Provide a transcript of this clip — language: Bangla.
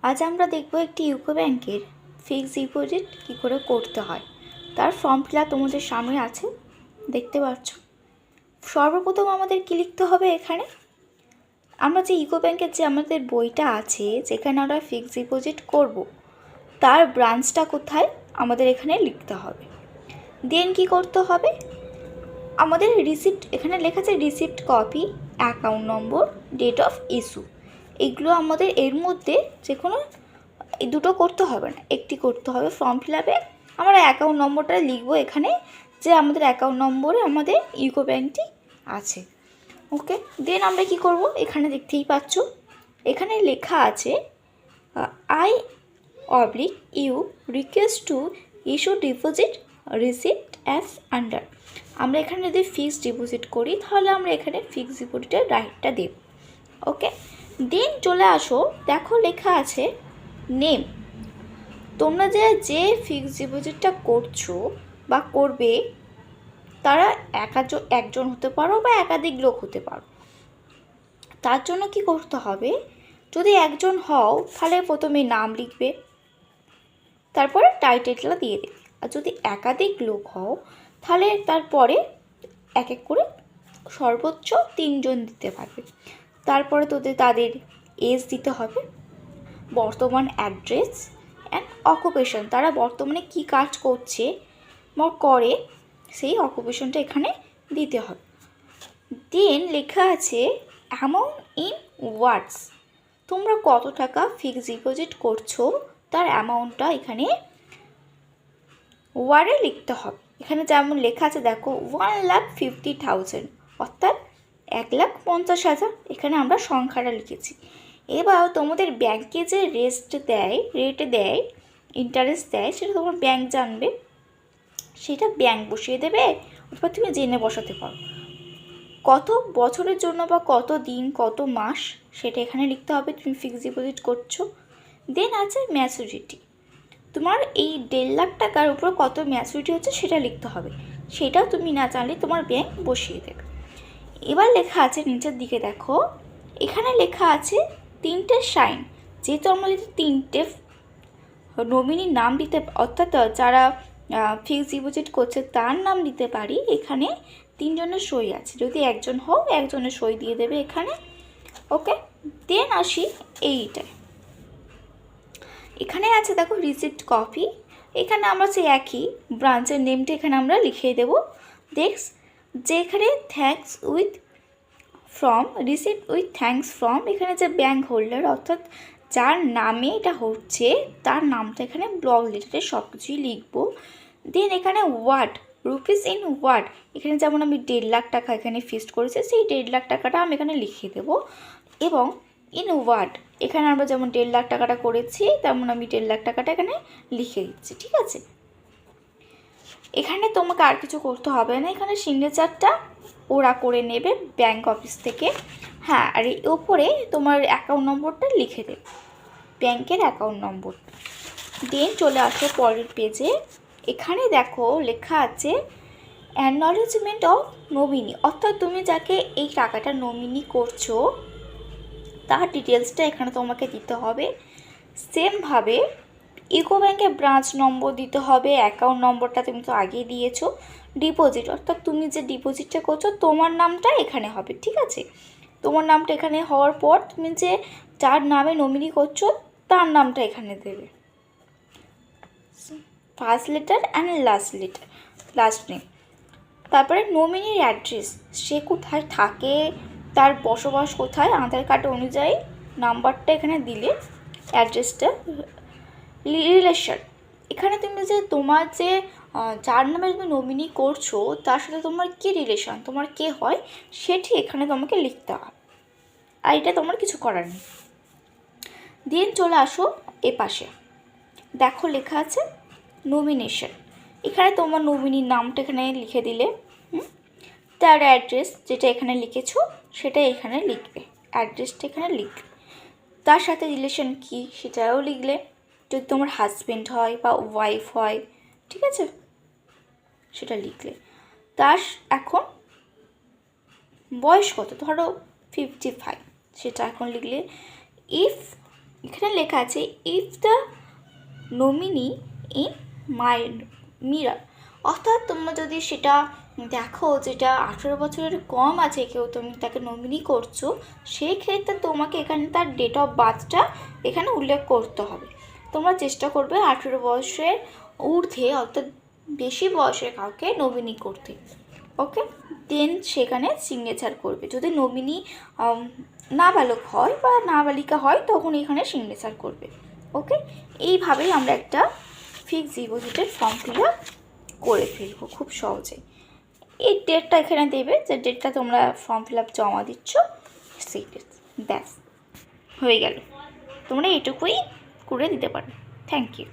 আজ আমরা দেখব একটি ইউকো ব্যাংকের ফিক্সড ডিপোজিট কী করে করতে হয়। তার ফর্ম ফিল আপ তোমাদের সামনে আছে, দেখতে পাচ্ছ। সর্বপ্রথম আমাদের কী লিখতে হবে, এখানে আমরা যে ইউকো ব্যাংকের যে আমাদের বইটা আছে যেখানে আমরা ফিক্সড ডিপোজিট করব, তার ব্রাঞ্চটা কোথায় আমাদের এখানে লিখতে হবে। দেন কী করতে হবে, আমাদের রিসিপ্ট, এখানে লেখা আছে receipt copy, account number, date of issue, এগুলো আমাদের এর মধ্যে যে কোনো দুটো করতে হবে না, একটি করতে হবে। ফর্ম ফিল আপে আমরা অ্যাকাউন্ট নম্বরটা লিখবো এখানে, যে আমাদের অ্যাকাউন্ট নম্বরে আমাদের ইউকো ব্যাংকটি আছে। ওকে, দেন আমরা কি করব, এখানে দেখতেই পাচ্ছ এখানে লেখা আছে I/you request to issue deposit receipt as under. আমরা এখানে যদি ফিক্সড ডিপোজিট করি তাহলে আমরা এখানে ফিক্সড ডিপোজিটের রাইটটা দেব। ওকে, দেন চলে আসো, দেখো লেখা আছে নেম। তোমরা যে ফিক্সড ডিপোজিটটা করছো বা করবে তারা একজন হতে পারো বা একাধিক লোক হতে পারো। তার জন্য কি করতে হবে, যদি একজন হও তাহলে প্রথমে নাম লিখবে, তারপরে টাইটেলটা দিয়ে দেবে। আর যদি একাধিক লোক হও তাহলে তারপরে এক এক করে সর্বোচ্চ 3 জন দিতে পারবে। তারপরে তাদের এজ দিতে হবে, বর্তমান অ্যাড্রেস অ্যান্ড অকুপেশন, তারা বর্তমানে কি কাজ করছে বা করে সেই অকুপেশনটা এখানে দিতে হবে। দেন লেখা আছে অ্যামাউন্ট ইন ওয়ার্ডস, তোমরা কত টাকা ফিক্সড ডিপোজিট করছো তার অ্যামাউন্টটা এখানে ওয়ার্ডে লিখতে হবে। এখানে যেমন লেখা আছে দেখো 1,50,000 অর্থাৎ 1,50,000, এখানে আমরা সংখ্যাটা লিখেছি। এবার তোমাদের ব্যাংকে যে রেট দেয় ইন্টারেস্ট দেয় সেটা তোমার ব্যাংক জানবে, সেটা ব্যাংক বসিয়ে দেবে অথবা তুমি জেনে বসাতে পারো। কত বছরের জন্য বা কত দিন কত মাস সেটা এখানে লিখতে হবে তুমি ফিক্সড ডিপোজিট করছো। দেন আছে ম্যাচুরিটি, তোমার এই 1.5 লাখ টাকার উপর কত ম্যাচুরিটি হচ্ছে সেটা লিখতে হবে, সেটাও তুমি না জানলে তোমার ব্যাংক বসিয়ে দেবে। এবার লেখা আছে নিচের দিকে দেখো, এখানে লেখা আছে 3টে সাইন, যেহেতু আমরা যদি 3টে নমিনির নাম দিতে অর্থাৎ যারা ফিক্সড ডিপোজিট করছে তার নাম দিতে পারি, এখানে 3 জনের সই আছে, যদি একজন হোক একজনের সই দিয়ে দেবে এখানে। ওকে, দেন আসি এইটায়, এখানে আছে দেখো রিসিপ্ট কপি, এখানে আমরা সেই একই ব্রাঞ্চের নেমটা এখানে আমরা লিখিয়ে দেব। দেখস যে এখানে thanks with from, receipt with thanks from, এখানে যে ব্যাংক হোল্ডার অর্থাৎ যার নামে এটা হচ্ছে তার নামটা এখানে ব্লক লেটারে সব কিছুই লিখবো। দেন এখানে ওয়ার্ড, রুপিস ইন ওয়ার্ড, এখানে যেমন আমি 1.5 লাখ টাকা এখানে ফিক্সড করেছি সেই 1.5 লাখ টাকাটা আমি এখানে লিখিয়ে দেবো। এবং ইন ওয়ার্ড, এখানে আমরা যেমন 1.5 লাখ টাকাটা করেছি তেমন আমি 1.5 লাখ টাকাটা এখানে লিখে দিচ্ছি। ঠিক আছে, এখানে তোমাকে আর কিছু করতে হবে না, এখানে সিগনেচারটা ওরা করে নেবে ব্যাংক অফিস থেকে। হ্যাঁ, আর এই ওপরে তোমার অ্যাকাউন্ট নম্বরটা লিখে দেবে, ব্যাংকের অ্যাকাউন্ট নম্বর। দেন চলে আসো পরের পেজে, এখানে দেখো লেখা আছে অ্যাকনলেজমেন্ট অফ নমিনি, অর্থাৎ তুমি যাকে এই টাকাটা নমিনি করছো তার ডিটেলসটা এখানে তোমাকে দিতে হবে। সেমভাবে ইউকো ব্যাংকে ব্রাঞ্চ নম্বর দিতে হবে, অ্যাকাউন্ট নম্বরটা তুমি তো আগেই দিয়েছো। ডিপোজিট অর্থাৎ তুমি যে ডিপোজিটটা করছো তোমার নামটা এখানে হবে। ঠিক আছে, তোমার নামটা এখানে হওয়ার পর তুমি যে যার নামে নমিনি করছো তার নামটা এখানে দেবে, first letter and last name. তারপরে নমিনির অ্যাড্রেস, সে কোথায় থাকে, তার বসবাস কোথায়, আধার কার্ড অনুযায়ী নাম্বারটা এখানে দিলে অ্যাড্রেসটা। রিলেশন, এখানে তুমি যে তোমার যে যার নামে তুমি নমিনি করছো তার সাথে তোমার কী রিলেশন, তোমার কে হয় সেটি এখানে তোমাকে লিখতে হবে, আর এটা তোমার কিছু করার নেই। দেন চলে আসো এ পাশে, দেখো লেখা আছে নমিনেশন, এখানে তোমার নমিনির নামটা এখানে লিখে দিলে, তার অ্যাড্রেস যেটা এখানে লিখেছো সেটা এখানে লিখবে, অ্যাড্রেসটা এখানে লিখবে, তার সাথে রিলেশন কী সেটাও লিখলে, যদি তোমার হাজব্যান্ড হয় বা ওয়াইফ হয়, ঠিক আছে, সেটা লিখলে। তার এখন বয়স কত, ধরো 55, সেটা এখন লিখলে। ইফ এখানে লেখা আছে if the nominee in my mirror, অর্থাৎ তোমরা যদি সেটা দেখো যেটা 18 বছরের কম আছে কেউ, তুমি তাকে নমিনি করছো, সেই ক্ষেত্রে তোমাকে এখানে তার ডেট অফ বার্থটা এখানে উল্লেখ করতে হবে। তোমরা চেষ্টা করবে 18 বয়সের ঊর্ধ্বে অর্থাৎ বেশি বয়সের কাউকে নমিনি করতে। ওকে, দেন সেখানে সিগনেচার করবে। যদি নমিনি নাবালক হয় বা নাবালিকা হয় তখন এখানে সিগনেচার করবে। ওকে, এইভাবেই আমরা একটা ফিক্সড ডিপোজিটের ফর্ম ফিল আপ করে ফেলবো খুব সহজে। এই ডেটটা এখানে দেবে, যে ডেটটা তোমরা ফর্ম ফিল আপ জমা দিচ্ছ সেই ডেট, ব্যাস হয়ে গেল। তোমরা এটুকুই করে দিতে পারো। Thank you.